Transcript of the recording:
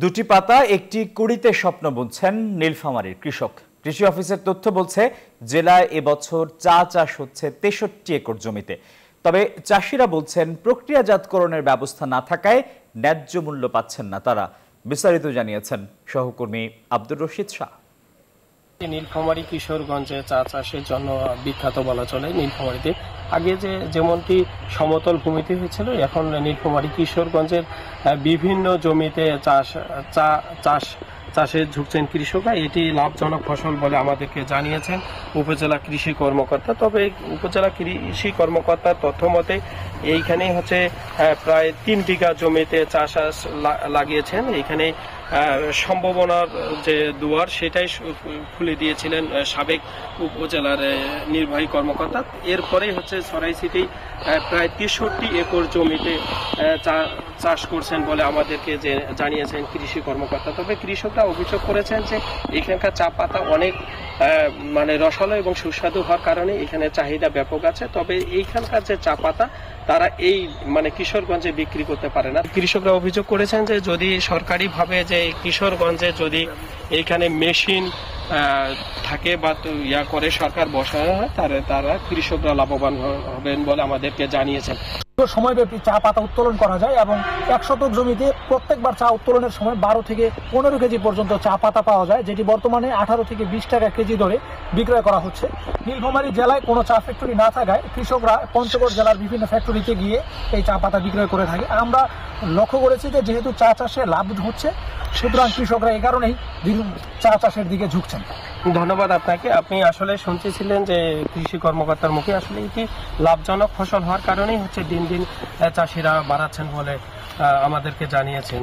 দুটি পাতা একটি কুড়িতে স্বপ্ন বুনছেন নীলফামারীর কৃষক। কৃষি অফিসের তথ্য বলছে জেলায় এবছর চা চাষ হচ্ছে ৬৩ একর জমিতে। তবে চাষিরা বলছেন প্রক্রিয়াজাতকরণের ব্যবস্থা না থাকায় ন্যায্য মূল্য পাচ্ছেন না তারা। বিস্তারিত জানিয়েছেন সহকর্মী আব্দুর রশিদ শাহ। নীলফামারী কিশোরগঞ্জে চা চাষের জন্য বিখ্যাত বলা চলে। নীলফামারীতে আগে যেমনটি সমতল ভূমিতে হয়েছিল, এখন নীলফামারী কিশোরগঞ্জের বিভিন্ন জমিতে চাষে ঝুঁকছেন কৃষকরা। এটি লাভজনক ফসল বলে আমাদেরকে জানিয়েছেন উপজেলা কৃষি কর্মকর্তা। তবে উপজেলা কৃষি কর্মকর্তার তথ্য মতে এইখানে হচ্ছে প্রায় ৩ বিঘা জমিতে চাষ লাগিয়েছেন। এইখানে সম্ভাবনার যে দুয়ার সেটাই খুলে দিয়েছিলেন সাবেক উপজেলার নির্বাহী কর্মকর্তা। এরপরে হচ্ছে সরাইসিটি প্রায় ৬৩ একর জমিতে চাষ করছেন বলে আমাদেরকে জানিয়েছেন কৃষি কর্মকর্তা। তবে কৃষকরা অভিযোগ করেছেন যে এখানকার চা পাতা অনেক রসালো এবং সুস্বাদু হওয়ার কারণে এখানে চাহিদা ব্যাপক আছে। তবে এইখানকার যে চা পাতা তারা এই কিশোরগঞ্জে বিক্রি করতে পারে না। কৃষকরা অভিযোগ করেছেন যে যদি সরকারিভাবে যে কিশোরগঞ্জে যদি এইখানে মেশিন থাকে বা করে সরকার বসানো হয় তারা কৃষকরা লাভবান হবেন বলে আমাদেরকে জানিয়েছেন। সময়ব্যাপী চা পাতা উত্তোলন করা যায় এবং ১ শতক জমিতে প্রত্যেকবার চা উত্তোলনের সময় ১২ থেকে ১৫ কেজি পর্যন্ত চা পাতা পাওয়া যায়, যেটি বর্তমানে ১৮ থেকে ২০ টাকা কেজি দরে বিক্রয় করা হচ্ছে। নীলফামারী জেলায় কোনো চা ফ্যাক্টরি না থাকায় কৃষকরা পঞ্চগড় জেলার বিভিন্ন ফ্যাক্টরিতে গিয়ে এই চা পাতা বিক্রয় করে থাকে। আমরা লক্ষ্য করেছি যে যেহেতু চা চাষে লাভ হচ্ছে, সুতরাং কৃষকরা এই কারণেই চা চাষের দিকে ঝুঁকছেন। ধন্যবাদ আপনাকে। আপনি আসলে শুনতেছিলেন যে কৃষি কর্মকর্তার মুখে আসলে এটি লাভজনক ফসল হওয়ার কারণেই হচ্ছে দিন দিন চাষিরা বাড়াচ্ছেন বলে আমাদেরকে জানিয়েছেন।